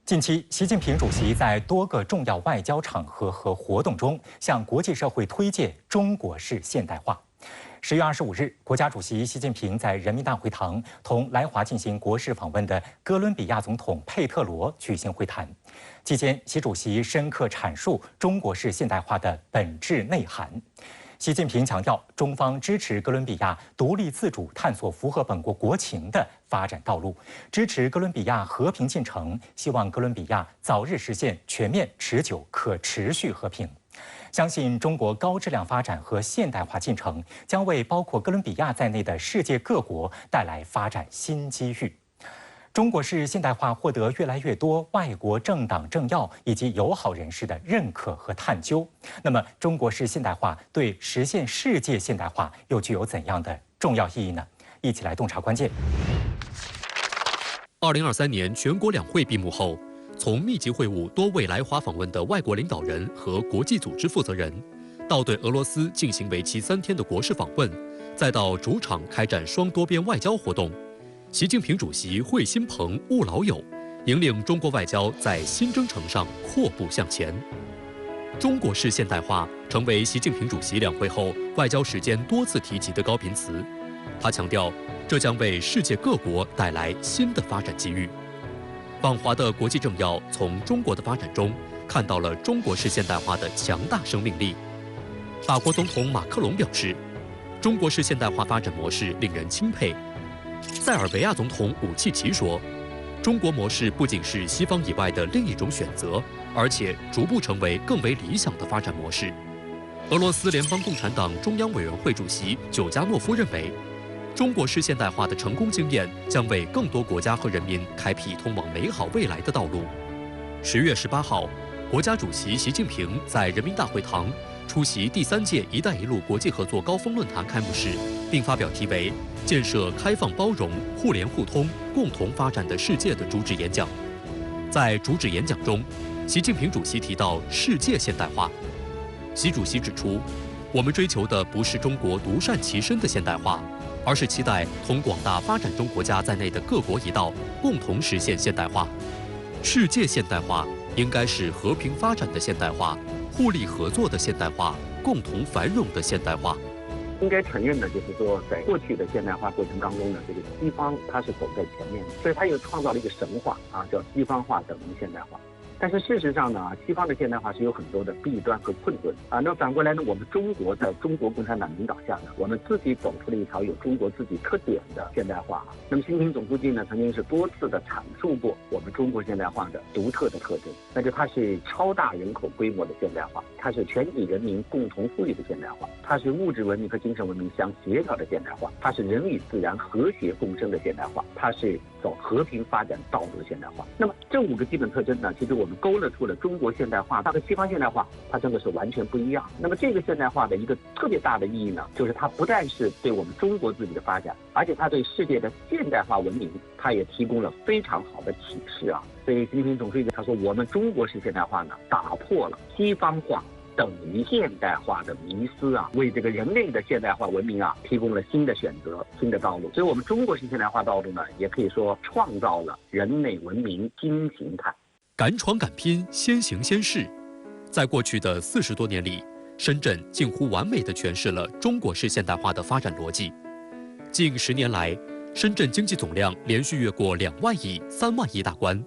近期，习近平主席在多个重要外交场合和活动中，向国际社会推介中国式现代化。10月25日，国家主席习近平在人民大会堂同来华进行国事访问的哥伦比亚总统佩特罗举行会谈。期间，习主席深刻阐述中国式现代化的本质内涵。习近平强调，中方支持哥伦比亚独立自主探索符合本国国情的发展道路，支持哥伦比亚和平进程，希望哥伦比亚早日实现全面、持久、可持续和平。相信中国高质量发展和现代化进程将为包括哥伦比亚在内的世界各国带来发展新机遇。中国式现代化获得越来越多外国政党政要以及友好人士的认可和探究。那么，中国式现代化对实现世界现代化又具有怎样的重要意义呢？一起来洞察关键。2023年全国两会闭幕后，从密集会晤多位来华访问的外国领导人和国际组织负责人，到对俄罗斯进行为期3天的国事访问，再到主场开展双多边外交活动。习近平主席会新朋晤老友，引领中国外交在新征程上阔步向前。中国式现代化成为习近平主席两会后外交时间多次提及的高频词。他强调，这将为世界各国带来新的发展机遇。访华的国际政要从中国的发展中看到了中国式现代化的强大生命力。法国总统马克龙表示，中国式现代化发展模式令人钦佩。塞尔维亚总统武契奇说，中国模式不仅是西方以外的另一种选择，而且逐步成为更为理想的发展模式。俄罗斯联邦共产党中央委员会主席久加诺夫认为，中国式现代化的成功经验将为更多国家和人民开辟通往美好未来的道路。10月18号，国家主席习近平在人民大会堂出席第3届“一带一路”国际合作高峰论坛开幕式，并发表题为“建设开放包容、互联互通、共同发展的世界”的主旨演讲。在主旨演讲中，习近平主席提到世界现代化。习主席指出，我们追求的不是中国独善其身的现代化，而是期待同广大发展中国家在内的各国一道，共同实现现代化。世界现代化应该是和平发展的现代化，互利合作的现代化，共同繁荣的现代化。应该承认的就是说，在过去的现代化过程当中呢，这个西方它是走在前面的，所以它又创造了一个神话啊，叫西方化等于现代化。但是事实上呢，西方的现代化是有很多的弊端和困顿啊。那反过来呢，我们中国在中国共产党领导下呢，我们自己走出了一条有中国自己特点的现代化。那么习近平总书记呢，曾经是多次的阐述过我们中国现代化的独特的特征，那就它是超大人口规模的现代化，它是全体人民共同富裕的现代化，它是物质文明和精神文明相协调的现代化，它是人与自然和谐共生的现代化，它是走和平发展道路的现代化。那么这5个基本特征呢，其实我们勾勒出了中国现代化，它和西方现代化它真的是完全不一样。那么这个现代化的一个特别大的意义呢，就是它不但是对我们中国自己的发展，而且它对世界的现代化文明，它也提供了非常好的启示啊。所以习近平总书记他说，我们中国式现代化呢，打破了西方化等于现代化的迷思啊，为这个人类的现代化文明啊提供了新的选择、新的道路。所以我们中国式现代化道路呢，也可以说创造了人类文明新形态。敢闯敢拼，先行先试。在过去的40多年里，深圳近乎完美地诠释了中国式现代化的发展逻辑。近10年来，深圳经济总量连续越过2万亿、3万亿大关，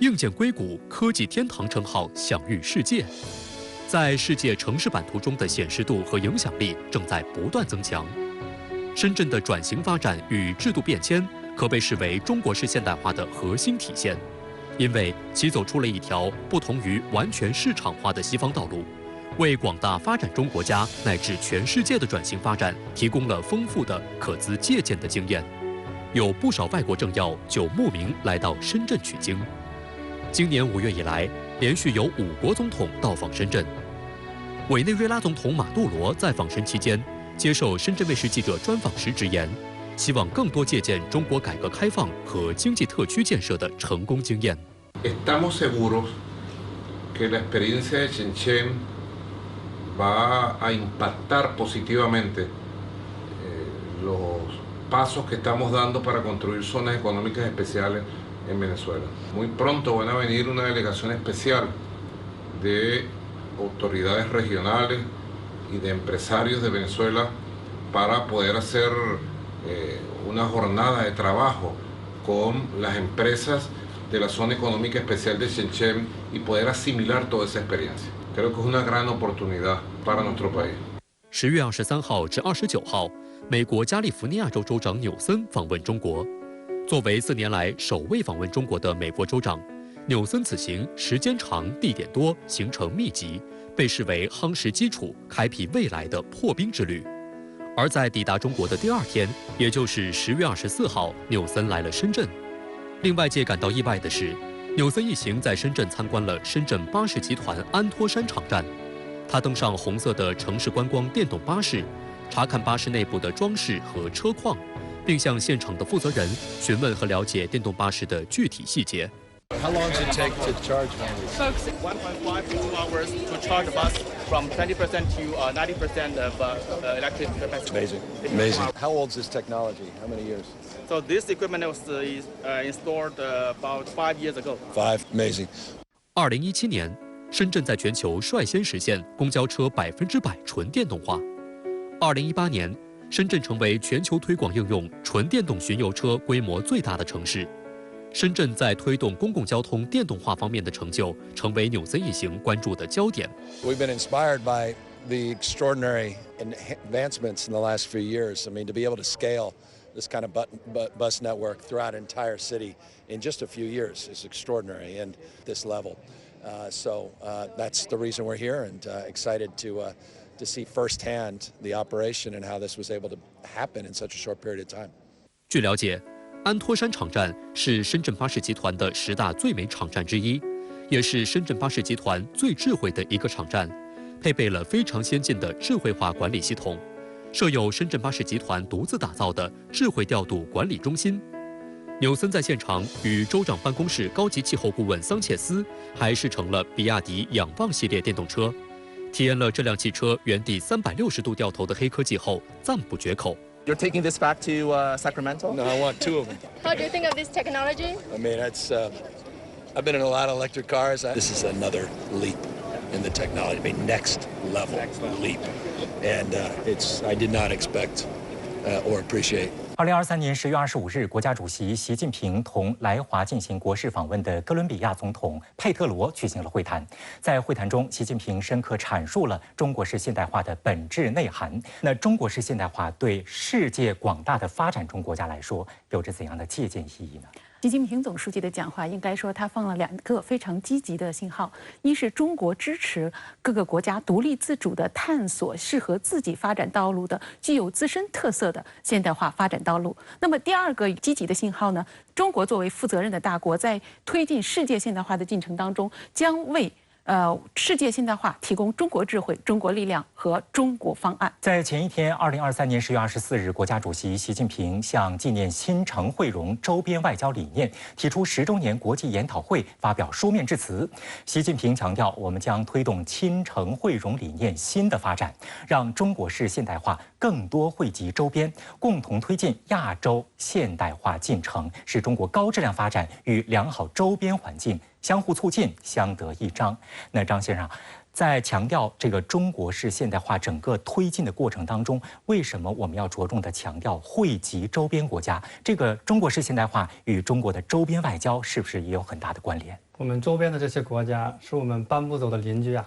硬件硅谷、科技天堂称号享誉世界。在世界城市版图中的显示度和影响力正在不断增强。深圳的转型发展与制度变迁可被视为中国式现代化的核心体现，因为其走出了一条不同于完全市场化的西方道路，为广大发展中国家乃至全世界的转型发展提供了丰富的可资借鉴的经验。有不少外国政要就慕名来到深圳取经。今年5月以来，连续有5国总统到访深圳。委内瑞拉总统马杜罗在访深期间接受深圳卫视记者专访时直言，希望更多借鉴中国改革开放和经济特区建设的成功经验。Estamos seguros que la experiencia de Shenzhen va a impactar positivamente los pasos que estamos dando para construir zonas económicas especiales en Venezuela. Muy pronto van a venir una delegación especial de autoridades regionales y de empresarios de Venezuela para poder hacer una jornada de trabajo con las empresas de la zona económica especial de Chenchen y poder asimilar toda esa experiencia. Creo que es una gran oportunidad para nuestro país. 10月23号至29号，美国加利福尼亚州州长纽森访问中国。作为4年来首位访问中国的美国州长，纽森此行时间长、地点多、行程密集，被视为夯实基础、开辟未来的破冰之旅。而在抵达中国的第2天，也就是10月24号，纽森来了深圳。令外界感到意外的是，纽森一行在深圳参观了深圳巴士集团安托山场站。他登上红色的城市观光电动巴士，查看巴士内部的装饰和车况，并向现场的负责人询问和了解电动巴士的具体细节。How long does it take to charge one of these? Folks, 1.5 to 2 hours to charge a bus from 20% to 90% of electric capacity. Amazing. Amazing. How old is this technology? How many years? So this equipment was installed about 5 years ago. 5. Amazing. 2017年，深圳在全球率先实现公交车100%纯电动化。2018年，深圳成为全球推广应用纯电动巡游车规模最大的城市。深圳在推动公共交通电动化方面的成就，成为纽森一行关注的焦点。We've been inspired by the extraordinary advancements in the last few years. I mean, to be able to scale this kind of bus network throughout an entire city in just a few years is extraordinary, and this level. So that's the reason we're here, and excited to see firsthand the operation and how this was able to happen in such a short period of time. 据了解，安托山场站是深圳巴士集团的10大最美场站之一，也是深圳巴士集团最智慧的一个场站，配备了非常先进的智慧化管理系统，设有深圳巴士集团独自打造的智慧调度管理中心。纽森在现场与州长办公室高级气候顾问桑切斯还试乘了比亚迪仰望系列电动车，体验了这辆汽车原地360度掉头的黑科技后，赞不绝口。You're taking this back to Sacramento? No, I want 2 of them. How do you think of this technology? I mean, it's. I've been in a lot of electric cars. This is another leap in the technology. I mean, next level leap, and I did not expect or appreciate. 2023年10月25日，国家主席习近平同来华进行国事访问的哥伦比亚总统佩特罗举行了会谈。在会谈中，习近平深刻阐述了中国式现代化的本质内涵。那中国式现代化对世界广大的发展中国家来说，有着怎样的借鉴意义呢？习近平总书记的讲话，应该说他放了2个非常积极的信号：一是中国支持各个国家独立自主地探索适合自己发展道路的、具有自身特色的现代化发展道路。那么第2个积极的信号呢？中国作为负责任的大国，在推进世界现代化的进程当中，将为世界现代化提供中国智慧、中国力量和中国方案。在前一天，2023年10月24日，国家主席习近平向纪念新城汇融周边外交理念提出10周年国际研讨会发表书面致辞。习近平强调，我们将推动新城汇融理念新的发展，让中国式现代化更多惠及周边，共同推进亚洲现代化进程，使中国高质量发展与良好周边环境相互促进、相得益彰。那张先生，在强调这个中国式现代化整个推进的过程当中，为什么我们要着重的强调惠及周边国家？这个中国式现代化与中国的周边外交是不是也有很大的关联？我们周边的这些国家是我们搬不走的邻居啊。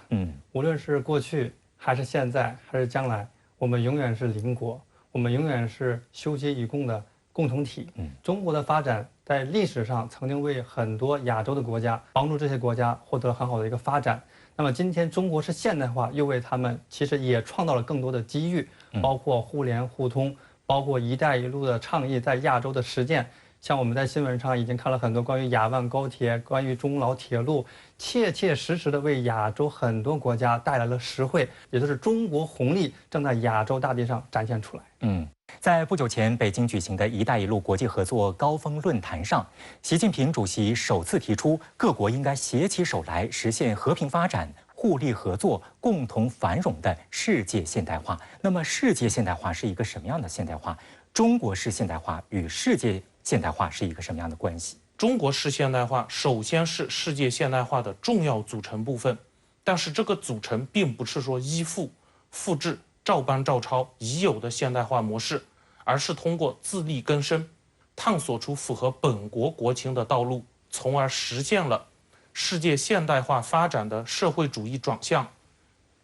无论是过去还是现在还是将来，我们永远是邻国，我们永远是休戚与共的共同体。中国的发展在历史上曾经为很多亚洲的国家帮助这些国家获得了很好的一个发展。那么今天中国式现代化又为他们其实也创造了更多的机遇，包括互联互通，包括一带一路的倡议在亚洲的实践。像我们在新闻上已经看了很多关于雅万高铁、关于中老铁路，切切实实的为亚洲很多国家带来了实惠，也就是中国红利正在亚洲大地上展现出来。在不久前北京举行的一带一路国际合作高峰论坛上，习近平主席首次提出，各国应该携起手来，实现和平发展、互利合作、共同繁荣的世界现代化。那么，世界现代化是一个什么样的现代化？中国式现代化与世界现代化是一个什么样的关系？中国式现代化首先是世界现代化的重要组成部分，但是这个组成并不是说依附、复制、照搬照抄已有的现代化模式，而是通过自力更生，探索出符合本国国情的道路，从而实现了世界现代化发展的社会主义转向，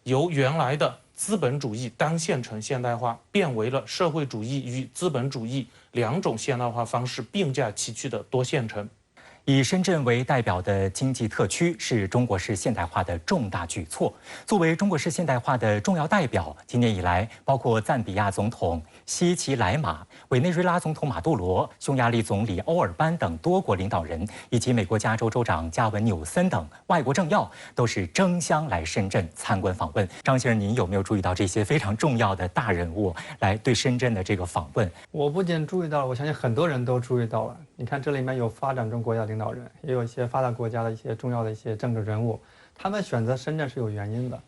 由原来的资本主义单线程现代化变为了社会主义与资本主义两种现代化方式并驾齐驱的多线程。以深圳为代表的经济特区是中国式现代化的重大举措。作为中国式现代化的重要代表，今年以来，包括赞比亚总统希奇莱马、委内瑞拉总统马杜罗、匈牙利总理欧尔班等多国领导人，以及美国加州州长加文纽森等外国政要，都是争相来深圳参观访问。张先生，您有没有注意到这些非常重要的大人物来对深圳的这个访问？我不仅注意到了，我相信很多人都注意到了。你看，这里面有发展中国家领导人，也有一些发达国家的一些重要的一些政治人物，他们选择深圳是有原因的。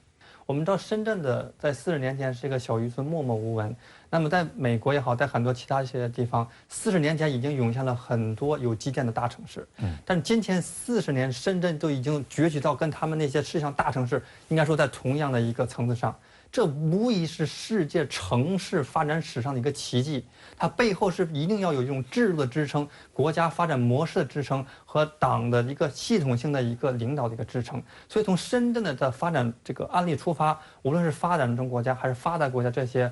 我们知道，深圳在40年前是一个小渔村，默默无闻。那么，在美国也好，在很多其他一些地方，40年前已经涌现了很多有基建的大城市。但是今前40年，深圳都已经崛起到跟他们那些世界上大城市，应该说在同样的一个层次上。这无疑是世界城市发展史上的一个奇迹，它背后是一定要有一种制度的支撑、国家发展模式的支撑和党的一个系统性的一个领导的一个支撑。所以从深圳的发展这个案例出发，无论是发展中国家还是发达国家这些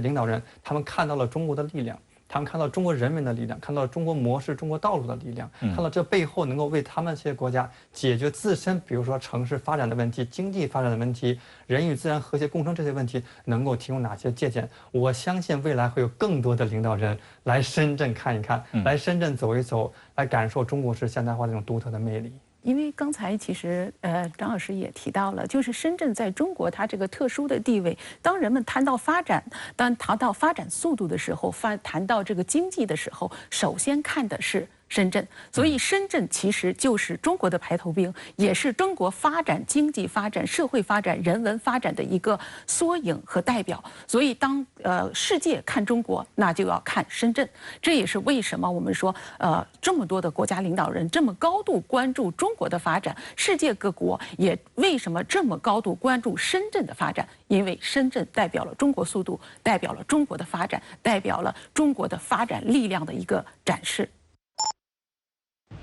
领导人，他们看到了中国的力量。他们看到中国人民的力量，看到中国模式、中国道路的力量，看到这背后能够为他们这些国家解决自身，比如说城市发展的问题、经济发展的问题、人与自然和谐共生这些问题，能够提供哪些借鉴？我相信未来会有更多的领导人来深圳看一看，来深圳走一走，来感受中国式现代化这种独特的魅力。因为刚才其实张老师也提到了，就是深圳在中国它这个特殊的地位。当人们谈到发展，当谈到发展速度的时候，谈到这个经济的时候，首先看的是深圳。所以深圳其实就是中国的排头兵，也是中国发展、经济发展、社会发展、人文发展的一个缩影和代表。所以当世界看中国，那就要看深圳。这也是为什么我们说这么多的国家领导人这么高度关注中国的发展，世界各国也为什么这么高度关注深圳的发展？因为深圳代表了中国速度，代表了中国的发展，代表了中国的发展力量的一个展示。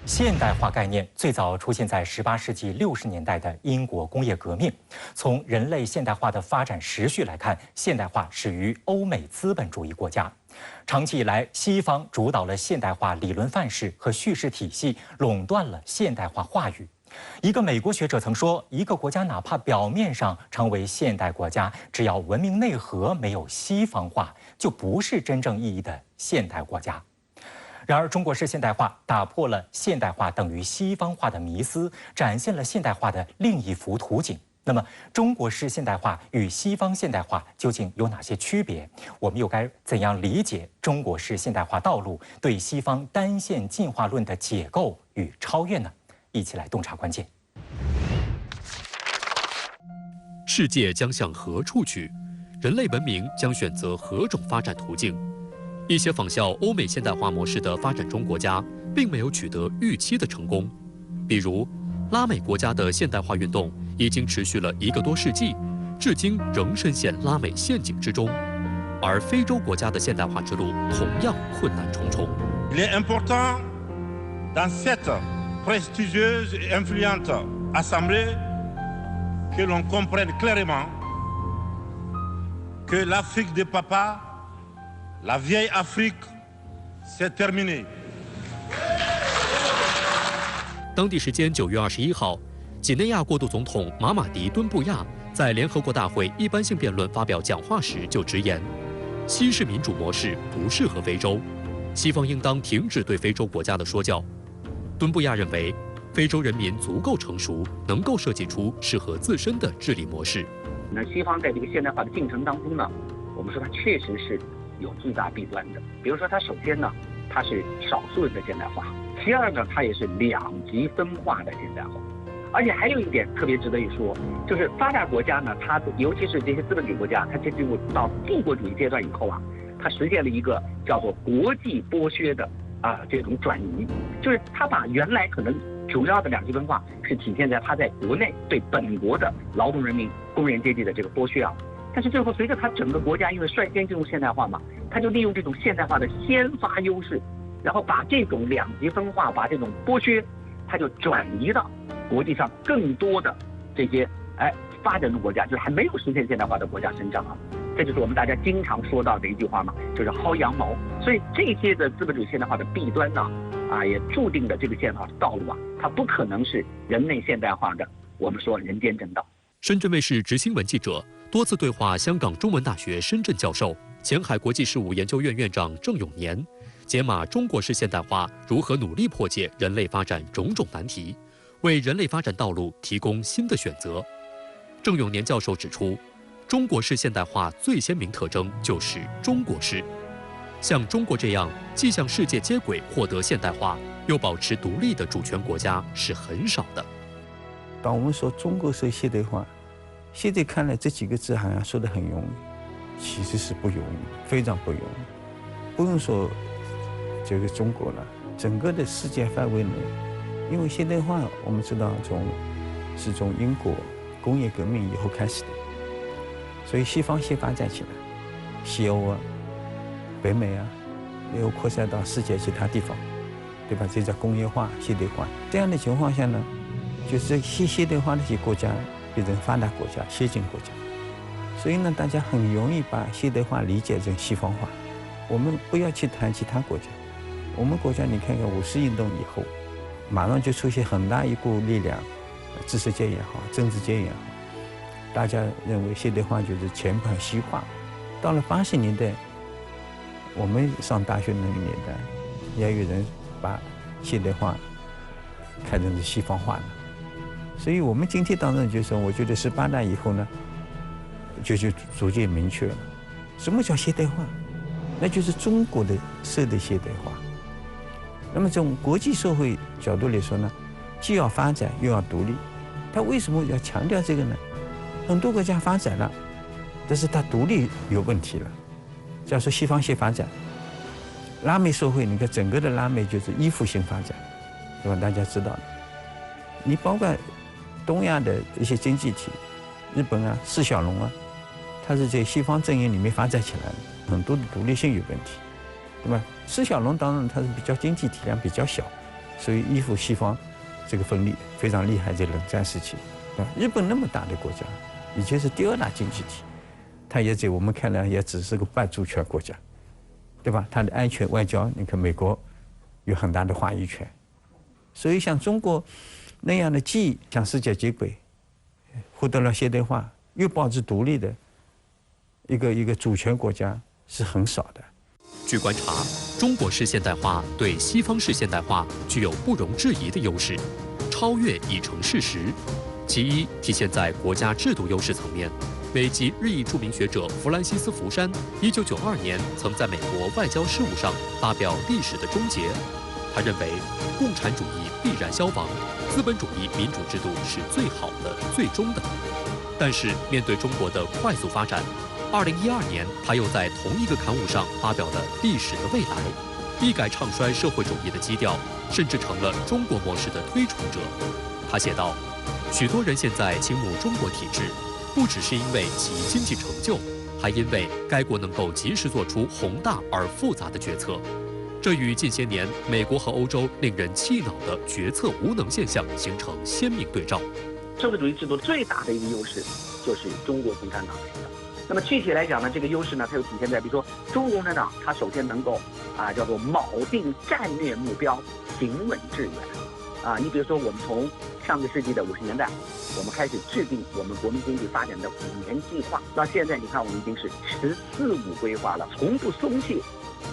现代化概念最早出现在18世纪60年代的英国工业革命。从人类现代化的发展时序来看，现代化始于欧美资本主义国家。长期以来，西方主导了现代化理论范式和叙事体系，垄断了现代化话语。一个美国学者曾说，一个国家哪怕表面上成为现代国家，只要文明内核没有西方化，就不是真正意义的现代国家。然而，中国式现代化打破了现代化等于西方化的迷思，展现了现代化的另一幅图景。那么，中国式现代化与西方现代化究竟有哪些区别？我们又该怎样理解中国式现代化道路对西方单线进化论的解构与超越呢？一起来洞察关键。世界将向何处去？人类文明将选择何种发展途径？一些仿效欧美现代化模式的发展中国家，并没有取得预期的成功。比如，拉美国家的现代化运动已经持续了1个多世纪，至今仍深陷拉美陷阱之中。而非洲国家的现代化之路同样困难重重。Il est important dans cette prestigieuse et influente assemblée que l'on comprenne clairement que l'Afrique des papas.La vieille Afrique, c'est terminé. 当地时间9月21号，几内亚过渡总统马马迪·敦布亚在联合国大会一般性辩论发表讲话时就直言，西式民主模式不适合非洲，西方应当停止对非洲国家的说教。敦布亚认为，非洲人民足够成熟，能够设计出适合自身的治理模式。那西方在这个现代化的进程当中呢，我们说它确实是有巨大弊端的。比如说，它首先呢，它是少数人的现代化；其二呢，它也是两极分化的现代化。而且还有一点特别值得一说，就是发达国家呢，它尤其是这些资本主义国家，它进入到帝国主义阶段以后啊，它实现了一个叫做国际剥削的这种转移，就是他把原来可能主要的两极分化是体现在他在国内对本国的劳动人民、工人阶级的这个剥削啊。但是最后随着他整个国家因为率先进入现代化嘛，他就利用这种现代化的先发优势，然后把这种两极分化、把这种剥削，他就转移到国际上更多的这些发展中国家，就是还没有实现现代化的国家身上啊。这就是我们大家经常说到的一句话嘛，就是薅羊毛。所以这些的资本主义现代化的弊端呢，也注定了这个现代化的道路啊，它不可能是人类现代化的我们说人间正道。深圳卫视执新闻记者多次对话香港中文大学深圳教授、前海国际事务研究院院长郑永年，解码中国式现代化如何努力破解人类发展种种难题，为人类发展道路提供新的选择。郑永年教授指出，中国式现代化最鲜明特征就是中国式。像中国这样既向世界接轨获得现代化，又保持独立的主权国家是很少的。当我们说中国式现代化，现在看来这几个字好像说得很容易，其实是不容易，非常不容易。不用说这个中国了，整个的世界范围内，因为现代化我们知道是从英国工业革命以后开始的，所以西方先发展起来，西欧啊、北美啊，又扩散到世界其他地方，对吧？这叫工业化、现代化。这样的情况下呢，就是现代化的一些国家变成发达国家、先进国家，所以呢，大家很容易把现代化理解成西方化。我们不要去谈其他国家，我们国家你看看50运动以后，马上就出现很大一股力量，知识界也好，政治界也好，大家认为现代化就是全盘西化。到了80年代，我们上大学那个年代，也有人把现代化看成是西方化的。所以我们今天当中就是说，我觉得18大以后呢，就逐渐明确了，什么叫现代化？那就是中国的式的现代化。那么从国际社会角度来说呢，既要发展又要独立。他为什么要强调这个呢？很多国家发展了，但是它独立有问题了。假如说西方先发展，拉美社会，你看整个的拉美就是依附性发展，对吧？大家知道的。你包括东亚的一些经济体，日本啊、释小龙啊，它是在西方阵营里面发展起来的，很多的独立性有问题，对吧？释小龙当然它是比较经济体量比较小，所以依附西方这个分立非常厉害，在冷战时期，对吧？日本那么大的国家，以前是第2大经济体，它也在我们看来也只是个半主权国家，对吧？它的安全外交，你看美国有很大的话语权，所以像中国那样的既向世界接轨，获得了现代化，又保持独立的一个主权国家是很少的。据观察，中国式现代化对西方式现代化具有不容置疑的优势，超越已成事实。其一，体现在国家制度优势层面。美籍日裔著名学者弗兰西斯·福山1992年曾在美国外交事务上发表《历史的终结》。他认为，共产主义必然消亡，资本主义民主制度是最好的、最终的。但是，面对中国的快速发展，2012年他又在同一个刊物上发表了《历史的未来》，一改唱衰社会主义的基调，甚至成了中国模式的推崇者。他写道：“许多人现在倾慕中国体制，不只是因为其经济成就，还因为该国能够及时做出宏大而复杂的决策。这与近些年美国和欧洲令人气恼的决策无能现象形成鲜明对照。”社会主义制度最大的一个优势就是中国共产党的领导。那么具体来讲呢，这个优势呢，它又体现在比如说中国共产党，它首先能够叫做铆定战略目标，行稳致远。你比如说我们从上个世纪的50年代，我们开始制定我们国民经济发展的5年计划，到现在你看我们已经是“14五”规划了，从不松懈，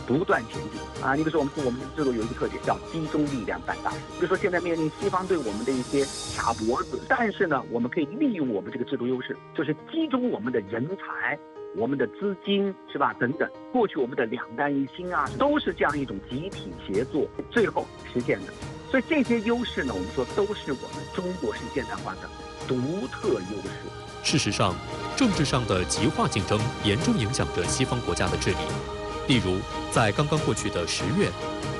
不断前进。你比如说我们的制度有一个特点叫集中力量办大事。比如说现在面临西方对我们的一些卡脖子，但是呢，我们可以利用我们这个制度优势，就是集中我们的人才、我们的资金，是吧？等等，过去我们的2弹1星啊，都是这样一种集体协作，最后实现的。所以这些优势呢，我们说都是我们中国式现代化的独特优势。事实上，政治上的极化竞争严重影响着西方国家的治理。例如，在刚刚过去的10月，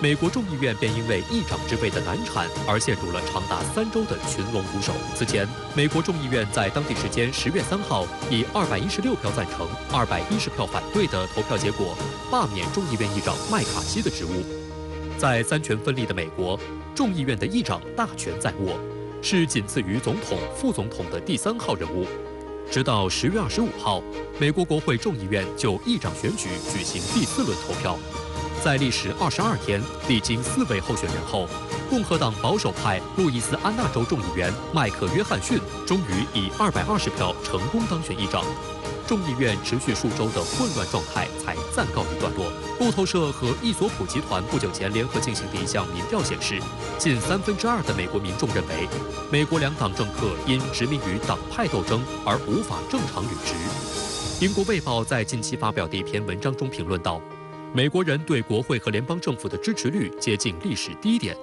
美国众议院便因为议长之位的难产而陷入了长达3周的群龙无首。此前，美国众议院在当地时间10月3号以216票赞成、210票反对的投票结果，罢免众议院议长麦卡锡的职务。在三权分立的美国，众议院的议长大权在握，是仅次于总统、副总统的第3号人物。直到10月25号，美国国会众议院就议长选举举行第4轮投票。在历时22天，历经4位候选人后，共和党保守派路易斯安那州众议员麦克约翰逊终于以220票成功当选议长。众议院持续数周的混乱状态才暂告一段落。路透社和易索普集团不久前联合进行的一项民调显示，近2/3的美国民众认为，美国2党政客因执迷于党派斗争而无法正常履职。英国《卫报》在近期发表的一篇文章中评论道，美国人对国会和联邦政府的支持率接近历史低点，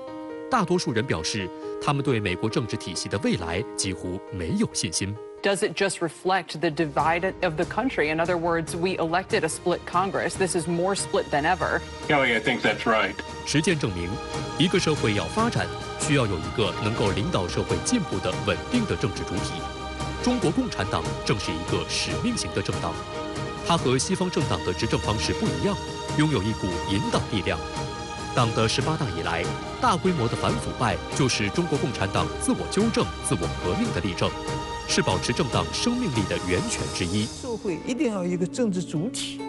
大多数人表示，他们对美国政治体系的未来几乎没有信心。Does it just reflect the divide of the country? In other words, we elected a split Congress. This is more split than ever. Kelly, I think that's right. 实践证明，一个社会要发展，需要有一个能够领导社会进步的稳定的政治主体。中国共产党正是一个使命型的政党，它和西方政党的执政方式不一样，拥有一股引导力量。党的18大以来，大规模的反腐败就是中国共产党自我纠正、自我革命的例证，是保持政党生命力的源泉之一。社会一定要有一个政治主体，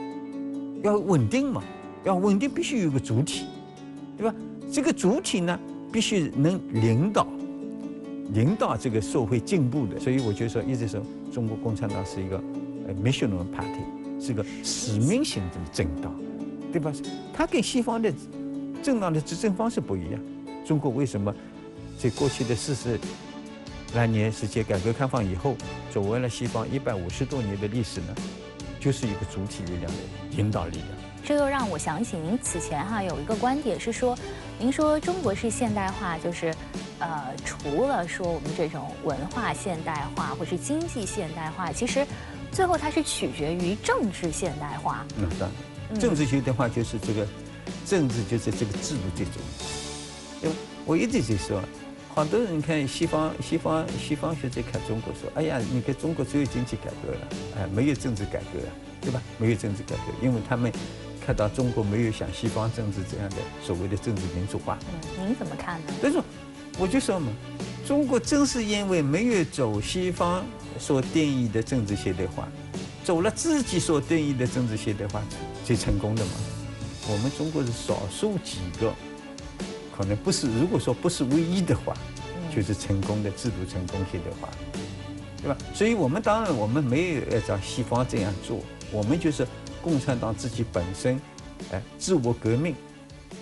要稳定嘛，要稳定必须有一个主体，对吧？这个主体呢，必须能领导这个社会进步的。所以我就说，一直说中国共产党是一个missional party， 是个使命型的政党，对吧？它跟西方的政党的执政方式不一样。中国为什么在过去的40来年世界改革开放以后，走完了西方150多年的历史呢，就是一个主体力量的引导力量。这又让我想起您此前有一个观点是说，您说中国式现代化就是除了说我们这种文化现代化或是经济现代化，其实最后它是取决于政治现代化。当然，政治现代化就是这个政治就是这个制度最重要。我一直就说，好多人看西方学者看中国说，哎呀，你看中国只有经济改革了，没有政治改革，对吧？没有政治改革，因为他们看到中国没有像西方政治这样的所谓的政治民主化。您怎么看呢？但是我就说嘛，中国正是因为没有走西方所定义的政治现代化，走了自己所定义的政治现代化，才成功的嘛。我们中国是少数几个，可能不是，如果说不是唯一的话，就是成功的制度成功现代化，对吧？所以我们当然我们没有按照西方这样做，我们就是共产党自己本身，自我革命，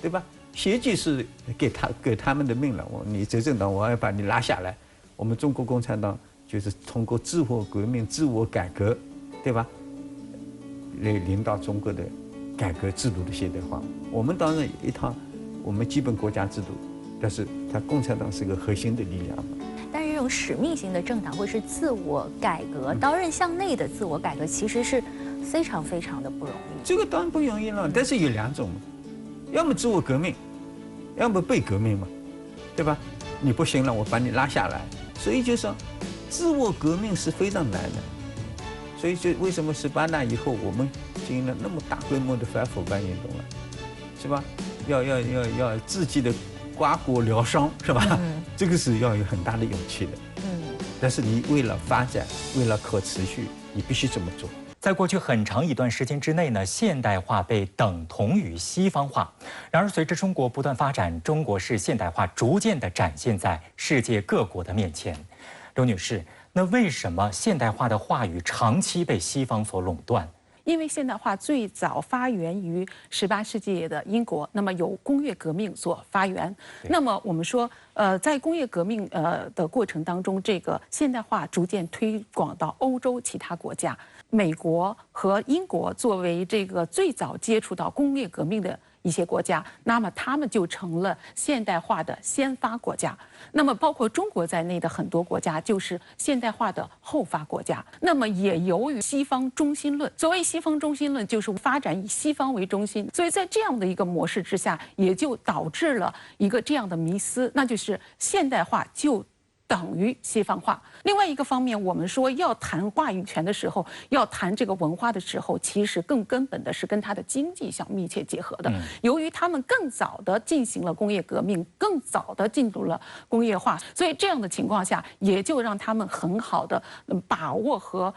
对吧？习就是给他们的命了，你执政党我要把你拉下来。我们中国共产党就是通过自我革命、自我改革，对吧？来领导中国的改革制度的现代化。我们当然一套我们基本国家制度，但是它共产党是个核心的力量嘛。但是这种使命型的政党或是自我改革、刀刃向内的自我改革，其实是非常非常的不容易。这个当然不容易了，但是有2种嘛，要么自我革命，要么被革命嘛，对吧？你不行了，我把你拉下来。所以就说，自我革命是非常难的。所以就为什么18大以后我们进行了那么大规模的反腐败运动了，是吧？要自己的刮骨疗伤，是吧？这个是要有很大的勇气的。但是你为了发展，为了可持续，你必须这么做。在过去很长一段时间之内呢，现代化被等同于西方化。然而，随着中国不断发展，中国式现代化逐渐地展现在世界各国的面前。刘女士，那为什么现代化的话语长期被西方所垄断？因为现代化最早发源于18世纪的英国，那么由工业革命所发源。那么我们说，在工业革命的过程当中，这个现代化逐渐推广到欧洲其他国家。美国和英国作为这个最早接触到工业革命的一些国家，那么他们就成了现代化的先发国家。那么包括中国在内的很多国家就是现代化的后发国家。那么也由于西方中心论，所谓西方中心论就是发展以西方为中心，所以在这样的一个模式之下，也就导致了一个这样的迷思，那就是现代化就等于西方化。另外一个方面，我们说要谈话语权的时候，要谈这个文化的时候，其实更根本的是跟它的经济相密切结合的。由于他们更早的进行了工业革命，更早的进入了工业化，所以这样的情况下，也就让他们很好的把握和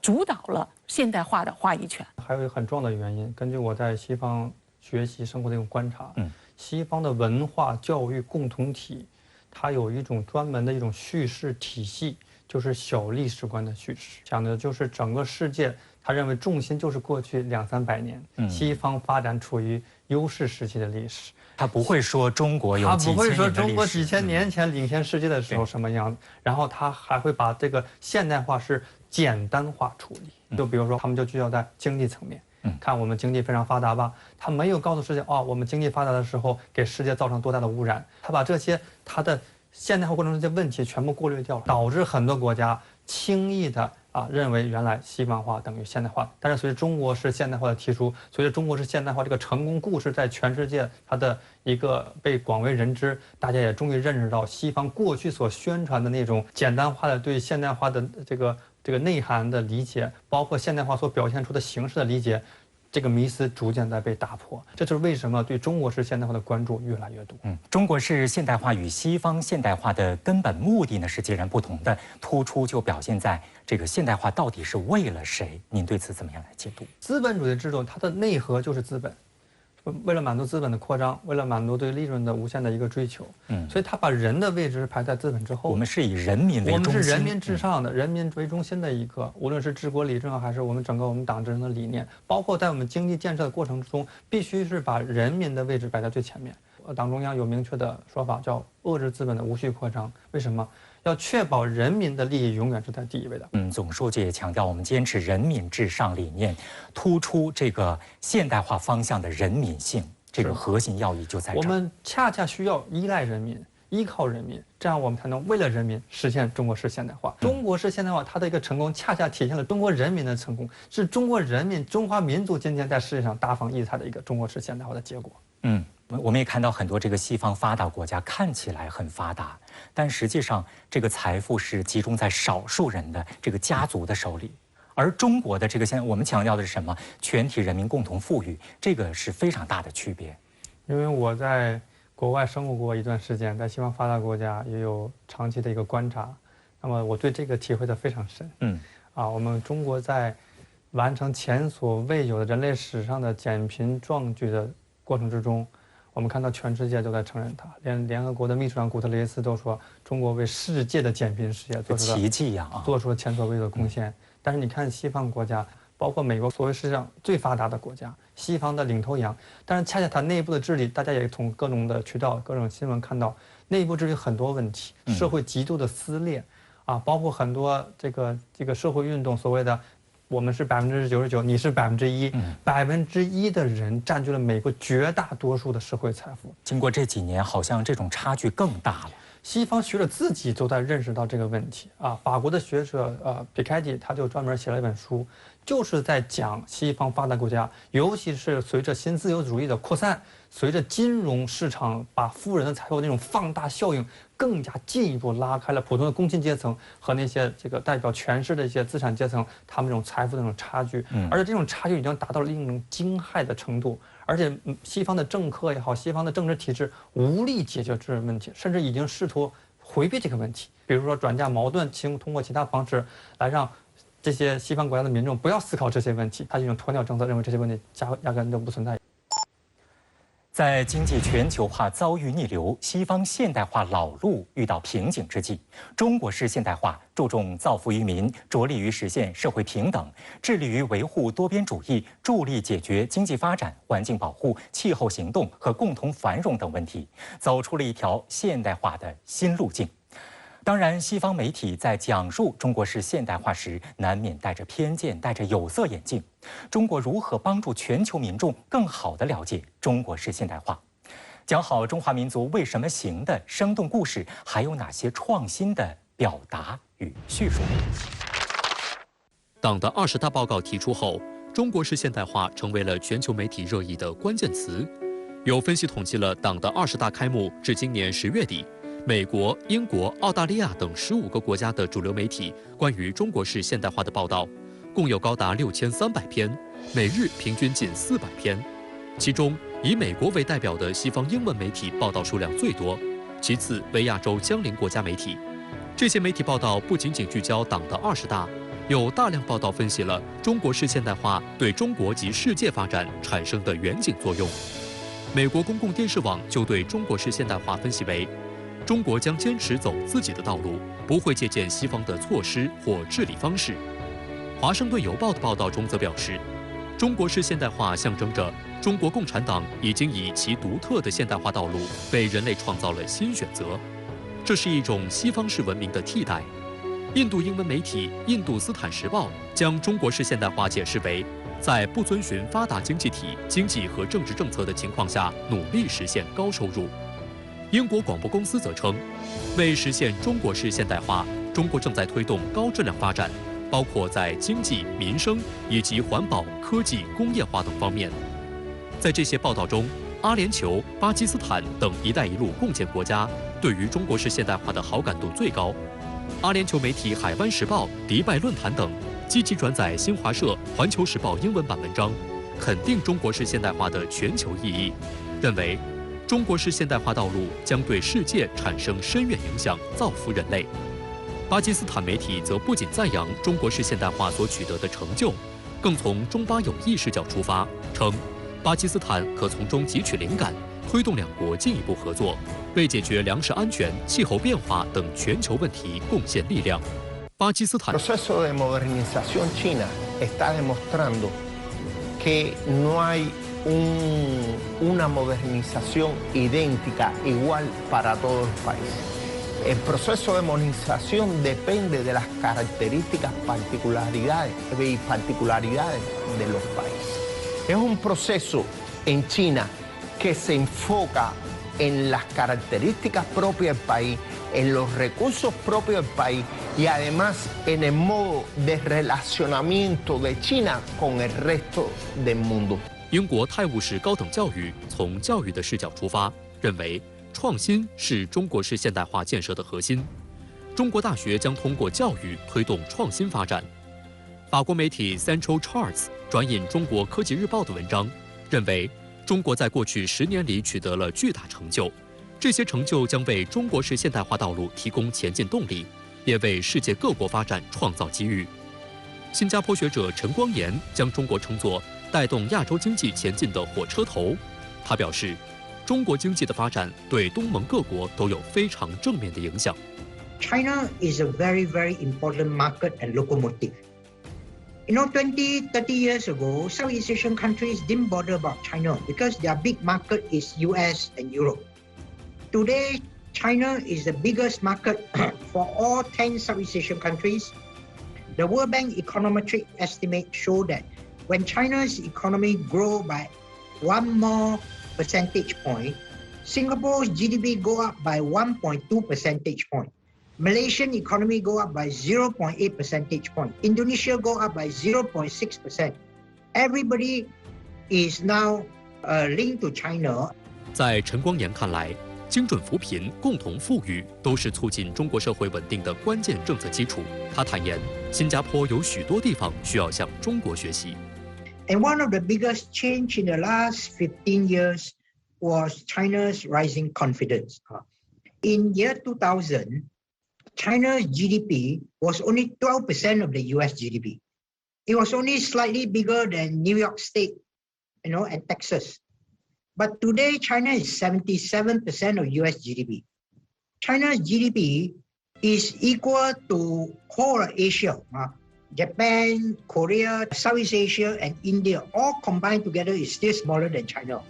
主导了现代化的话语权。还有一个很重要的原因，根据我在西方学习生活的一种观察，西方的文化教育共同体，它有一种专门的一种叙事体系，就是小历史观的叙事，讲的就是整个世界，他认为重心就是过去200-300年，西方发展处于优势时期的历史。他不会说中国有几千年的历史，他不会说中国几千年前领先世界的时候什么样子，然后他还会把这个现代化是简单化处理。就比如说，他们就聚焦在经济层面。看我们经济非常发达吧，他没有告诉世界我们经济发达的时候给世界造成多大的污染，他把这些他的现代化过程中这些问题全部过滤掉了，导致很多国家轻易的认为原来西方化等于现代化。但是随着中国式现代化的提出，随着中国式现代化这个成功故事在全世界它的一个被广为人知，大家也终于认识到西方过去所宣传的那种简单化的对现代化的这个内涵的理解，包括现代化所表现出的形式的理解，这个迷思逐渐在被打破。这就是为什么对中国式现代化的关注越来越多。中国式现代化与西方现代化的根本目的呢是截然不同的，突出就表现在这个现代化到底是为了谁？您对此怎么样来解读？资本主义制度它的内核就是资本。为了满足资本的扩张，为了满足对利润的无限的一个追求，所以他把人的位置排在资本之后。我们是以人民为中心，我们是人民至上的，人民为中心的一个，无论是治国理政还是我们整个我们党治政的理念，包括在我们经济建设的过程中，必须是把人民的位置摆在最前面。党中央有明确的说法，叫遏制资本的无序扩张。为什么？要确保人民的利益永远是在第一位的。总书记也强调，我们坚持人民至上理念，突出这个现代化方向的人民性，这个核心要义就在这儿。我们恰恰需要依赖人民，依靠人民，这样我们才能为了人民实现中国式现代化。中国式现代化它的一个成功，恰恰体现了中国人民的成功，是中国人民、中华民族今天在世界上大放异彩的一个中国式现代化的结果。我们也看到很多这个西方发达国家看起来很发达，但实际上这个财富是集中在少数人的这个家族的手里。而中国的这个现在我们强调的是什么？全体人民共同富裕，这个是非常大的区别。因为我在国外生活过一段时间，在西方发达国家也有长期的一个观察，那么我对这个体会得非常深。我们中国在完成前所未有的人类史上的减贫壮举的过程之中，我们看到全世界都在承认它，连联合国的秘书长古特雷斯都说，中国为世界的减贫事业做出了奇迹做出了前所未有的贡献。但是你看西方国家，包括美国，所谓世界上最发达的国家，西方的领头羊，但是恰恰它内部的治理，大家也从各种的渠道、各种新闻看到，内部治理很多问题，社会极度的撕裂，包括很多这个社会运动，所谓的我们是99%，你是1%，1%的人占据了美国绝大多数的社会财富。经过这几年，好像这种差距更大了。西方学者自己都在认识到这个问题法国的学者皮凯蒂他就专门写了一本书，就是在讲西方发达国家，尤其是随着新自由主义的扩散，随着金融市场把富人的财富那种放大效应更加进一步拉开了普通的工薪阶层和那些这个代表权势的一些资产阶层他们这种财富的那种差距，而且这种差距已经达到了一种惊骇的程度。而且西方的政客也好，西方的政治体制无力解决这个问题，甚至已经试图回避这个问题，比如说转嫁矛盾，通过其他方式来让这些西方国家的民众不要思考这些问题，他这种鸵鸟政策认为这些问题压根都不存在。在经济全球化遭遇逆流、西方现代化老路遇到瓶颈之际，中国式现代化注重造福于民，着力于实现社会平等，致力于维护多边主义，助力解决经济发展、环境保护、气候行动和共同繁荣等问题，走出了一条现代化的新路径。当然，西方媒体在讲述中国式现代化时，难免带着偏见，戴着有色眼镜。中国如何帮助全球民众更好地了解中国式现代化？讲好中华民族为什么行的生动故事，还有哪些创新的表达与叙述？党的20大报告提出后，中国式现代化成为了全球媒体热议的关键词。有分析统计了党的20大开幕至今年10月底，美国、英国、澳大利亚等15个国家的主流媒体关于中国式现代化的报道，共有高达6300篇，每日平均近400篇。其中，以美国为代表的西方英文媒体报道数量最多，其次为亚洲相邻国家媒体。这些媒体报道不仅仅聚焦党的20大，有大量报道分析了中国式现代化对中国及世界发展产生的远景作用。美国公共电视网就对中国式现代化分析为：中国将坚持走自己的道路，不会借鉴西方的措施或治理方式。华盛顿邮报的报道中则表示，中国式现代化象征着中国共产党已经以其独特的现代化道路为人类创造了新选择，这是一种西方式文明的替代。印度英文媒体《印度斯坦时报》将中国式现代化解释为在不遵循发达经济体经济和政治政策的情况下，努力实现高收入。英国广播公司则称，为实现中国式现代化，中国正在推动高质量发展，包括在经济、民生以及环保、科技、工业化等方面。在这些报道中，阿联酋、巴基斯坦等“一带一路”共建国家对于中国式现代化的好感度最高。阿联酋媒体《海湾时报》、迪拜论坛等积极转载新华社、环球时报英文版文章，肯定中国式现代化的全球意义，认为中国式现代化道路将对世界产生深远影响，造福人类。巴基斯坦媒体则不仅赞扬中国式现代化所取得的成就，更从中巴友谊视角出发，称巴基斯坦可从中汲取灵感，推动两国进一步合作，为解决粮食安全、气候变化等全球问题贡献力量。巴基斯坦。proceso de modernización china está demostrando que no hay una modernización idéntica, igual para todos los países. El proceso de modernización depende de las características particularidades de los países. Es un proceso en China que se enfoca en las características propias del país, en los recursos propios del país y además en el modo de relacionamiento de China con el resto del mundo. 英国泰晤士高等教育从教育的视角出发，认为创新是中国式现代化建设的核心。中国大学将通过教育推动创新发展。法国媒体 Central Charts 转引中国科技日报的文章，认为中国在过去10年里取得了巨大成就，这些成就将为中国式现代化道路提供前进动力，也为世界各国发展创造机遇。新加坡学者陈光炎将中国称作带动亚洲经济前进的火车头。他表示，中国经济的发展对东盟各国都有非常正面的影响。China is a very, very important market and locomotive. 20, 30 years ago, Southeast Asian countries didn't bother about China because their big market is US and Europe. Today, China is the biggest market for all 10 Southeast Asian countries. The World Bank econometric estimates show that when China's economy grows by 1 more percentage point, Singapore's GDP go up by 1.2 percentage point. Malaysian economy go up by 0.8 percentage point. Indonesia go up by 0.6%. Everybody is now linked to China. 在陈光炎看来，精准扶贫、共同富裕都是促进中国社会稳定的关键政策基础。他坦言，新加坡有许多地方需要向中国学习。And one of the biggest change in the last 15 years was China's rising confidence. In year 2000, China's GDP was only 12% of the US GDP. It was only slightly bigger than New York State, and Texas. But today, China is 77% of US GDP. China's GDP is equal to whole of Asia. Japan, Korea, Southeast Asia, and India all combined together is still smaller than China.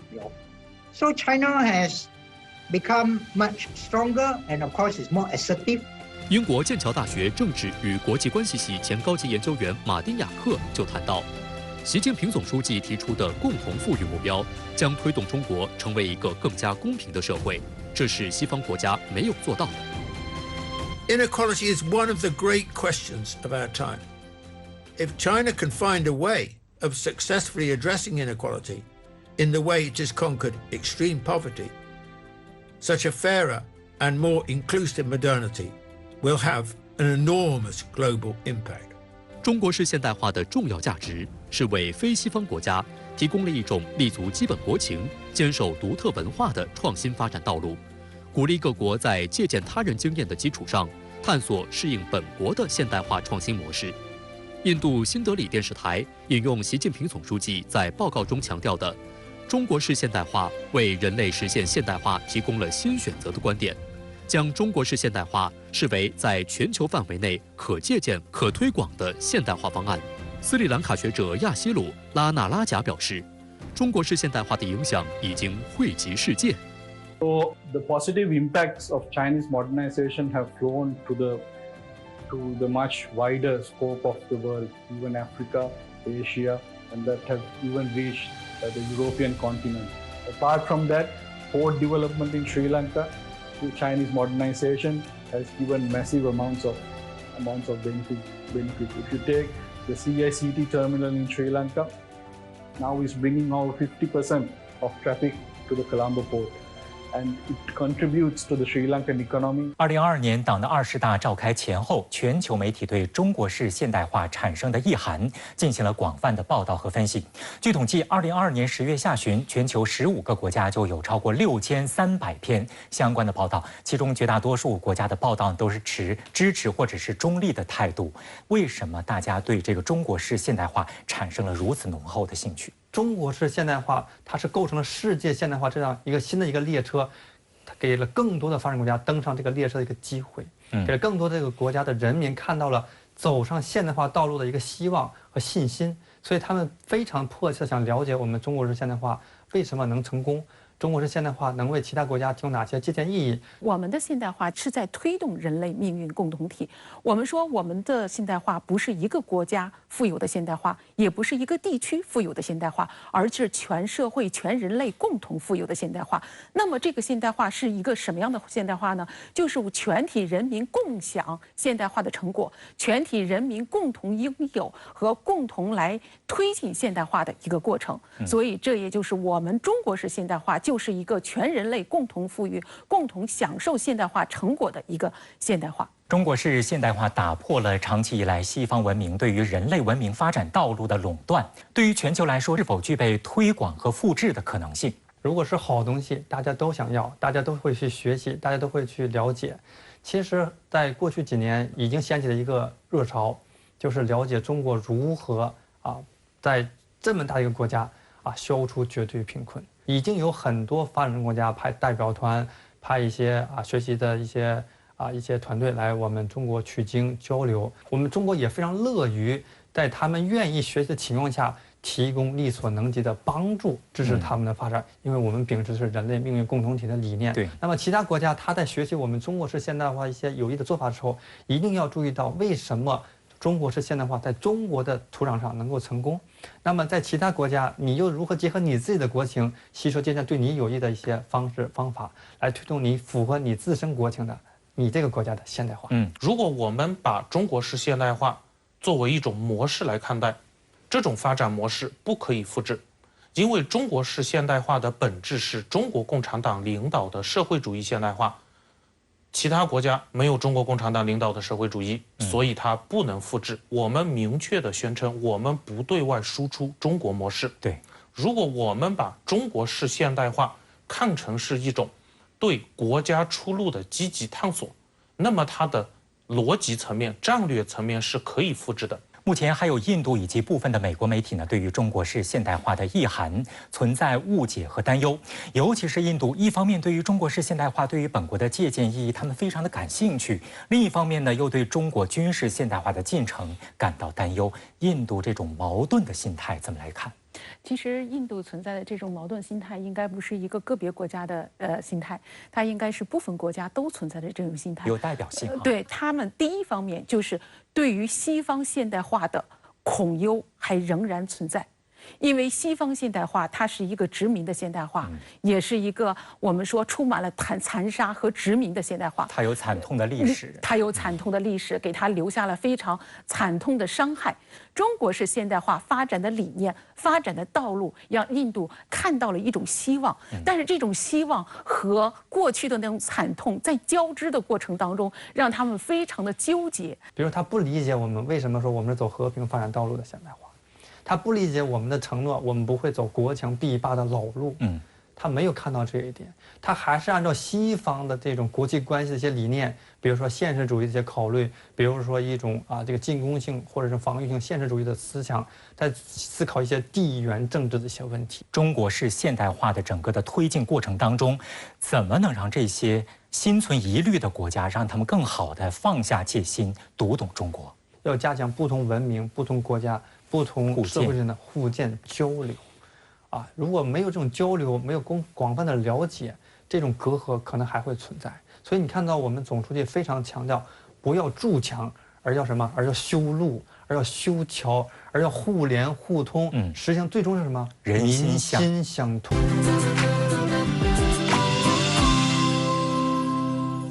So China has become much stronger and of course is more assertive 英国剑桥大学政治与国际关系系前高级研究员马丁·雅克就谈到，习近平总书记提出的共同富裕目标将推动中国成为一个更加公平的社会，这是西方国家没有做到的。Inequality is one of the great questions of our time. If China can find a way of successfully addressing inequality in the way it has conquered extreme poverty, such a fairer and more inclusive modernity will have an enormous global impact. 中国式现代化的重要价值是为非西方国家提供了一种立足基本国情、坚守独特文化的创新发展道路，鼓励各国在借鉴他人经验的基础上，探索适应本国的现代化创新模式。印度新德里电视台引用习近平总书记在报告中强调的“中国式现代化为人类实现现代化提供了新选择”的观点，将中国式现代化视为在全球范围内可借鉴、可推广的现代化方案。斯里兰卡学者亚西鲁·拉纳拉贾表示，中国式现代化的影响已经惠及世界。So the positive impacts of Chinese modernization have flown to the much wider scope of the world, even Africa, Asia, and that have even reached the European continent. Apart from that, port development in Sri Lanka through Chinese modernization has given massive amounts of benefit. If you take the CICT terminal in Sri Lanka, now is bringing over 50% of traffic to the Colombo port. And it contributes to the Sri Lankan economy. 2022年党的20大召开前后，全球媒体对中国式现代化产生的意涵进行了广泛的报道和分析。据统计，2022年10月下旬，全球15个国家就有超过6300篇相关的报道，其中绝大多数国家的报道都是持支持或者是中立的态度。为什么大家对这个中国式现代化产生了如此浓厚的兴趣？中国式现代化，它是构成了世界现代化这样一个新的一个列车，它给了更多的发展国家登上这个列车的一个机会，给了更多这个国家的人民看到了走上现代化道路的一个希望和信心，所以他们非常迫切想了解我们中国式现代化为什么能成功。中国式现代化能为其他国家提供哪些借鉴意义？我们的现代化是在推动人类命运共同体。我们说我们的现代化不是一个国家富有的现代化，也不是一个地区富有的现代化，而是全社会、全人类共同富有的现代化。那么这个现代化是一个什么样的现代化呢？就是全体人民共享现代化的成果，全体人民共同拥有和共同来推进现代化的一个过程。所以这也就是我们中国式现代化就是一个全人类共同富裕、共同享受现代化成果的一个现代化。中国式现代化打破了长期以来西方文明对于人类文明发展道路的垄断，对于全球来说，是否具备推广和复制的可能性？如果是好东西，大家都想要，大家都会去学习，大家都会去了解。其实，在过去几年已经掀起了一个热潮，就是了解中国如何在这么大一个国家消除绝对贫困。已经有很多发展中国家派代表团，派一些学习的一些团队来我们中国取经交流。我们中国也非常乐于在他们愿意学习的情况下，提供力所能及的帮助，支持他们的发展。因为我们秉持的是人类命运共同体的理念。对。那么其他国家他在学习我们中国式现代化一些有益的做法的时候，一定要注意到为什么中国式现代化在中国的土壤上能够成功，那么在其他国家，你又如何结合你自己的国情，吸收借鉴对你有益的一些方式方法，来推动你符合你自身国情的你这个国家的现代化？如果我们把中国式现代化作为一种模式来看待，这种发展模式不可以复制，因为中国式现代化的本质是中国共产党领导的社会主义现代化。其他国家没有中国共产党领导的社会主义，所以它不能复制。我们明确地宣称，我们不对外输出中国模式。对，如果我们把中国式现代化看成是一种对国家出路的积极探索，那么它的逻辑层面、战略层面是可以复制的。目前还有印度以及部分的美国媒体呢，对于中国式现代化的意涵存在误解和担忧。尤其是印度，一方面对于中国式现代化对于本国的借鉴意义，他们非常的感兴趣；另一方面呢，又对中国军事现代化的进程感到担忧。印度这种矛盾的心态怎么来看？其实印度存在的这种矛盾心态，应该不是一个个别国家的心态，它应该是部分国家都存在的这种心态，有代表性。对他们，第一方面就是对于西方现代化的恐忧还仍然存在。因为西方现代化，它是一个殖民的现代化，也是一个我们说充满了残杀和殖民的现代化。它有惨痛的历史，它有惨痛的历史，给它留下了非常惨痛的伤害。中国式现代化发展的理念、发展的道路，让印度看到了一种希望。但是这种希望和过去的那种惨痛在交织的过程当中，让他们非常的纠结。比如他不理解我们为什么说我们是走和平发展道路的现代化。他不理解我们的承诺，我们不会走国强必霸的老路。他没有看到这一点，他还是按照西方的这种国际关系的一些理念，比如说现实主义的一些考虑，比如说一种这个进攻性或者是防御性现实主义的思想，在思考一些地缘政治的一些问题。中国式现代化的整个的推进过程当中，怎么能让这些心存疑虑的国家，让他们更好的放下戒心，读懂中国？要加强不同文明、不同国家、不同社会之间的互鉴交流，如果没有这种交流，没有广泛的了解，这种隔阂可能还会存在。所以你看到我们总书记非常强调，不要筑墙，而要什么？而要修路，而要修桥，而要互联互通。实际上最终是什么？人心相通。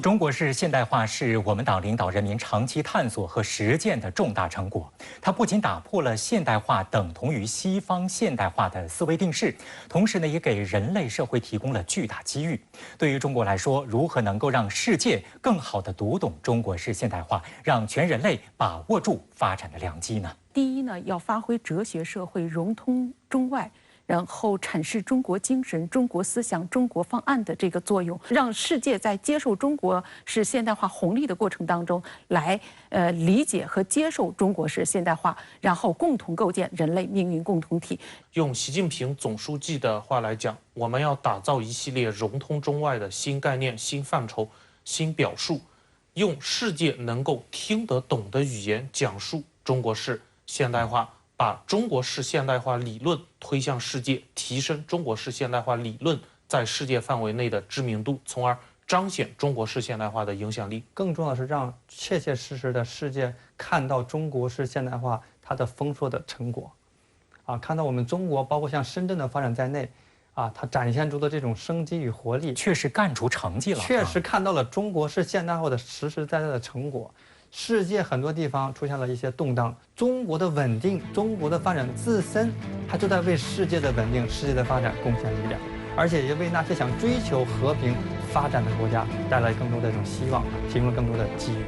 中国式现代化是我们党领导人民长期探索和实践的重大成果。它不仅打破了现代化等同于西方现代化的思维定式，同时呢，也给人类社会提供了巨大机遇。对于中国来说，如何能够让世界更好地读懂中国式现代化，让全人类把握住发展的良机呢？第一呢，要发挥哲学社会融通中外，然后阐释中国精神、中国思想、中国方案的这个作用，让世界在接受中国式现代化红利的过程当中，来理解和接受中国式现代化，然后共同构建人类命运共同体。用习近平总书记的话来讲，我们要打造一系列融通中外的新概念、新范畴、新表述，用世界能够听得懂的语言讲述中国式现代化。把中国式现代化理论推向世界，提升中国式现代化理论在世界范围内的知名度，从而彰显中国式现代化的影响力。更重要的是让切切实实的世界看到中国式现代化它的丰硕的成果，看到我们中国包括像深圳的发展在内，它展现出的这种生机与活力，确实干出成绩了，确实看到了中国式现代化的实实在在的成果。世界很多地方出现了一些动荡，中国的稳定，中国的发展自身，它就在为世界的稳定、世界的发展贡献力量，而且也为那些想追求和平发展的国家带来更多的这种希望，提供了更多的机遇。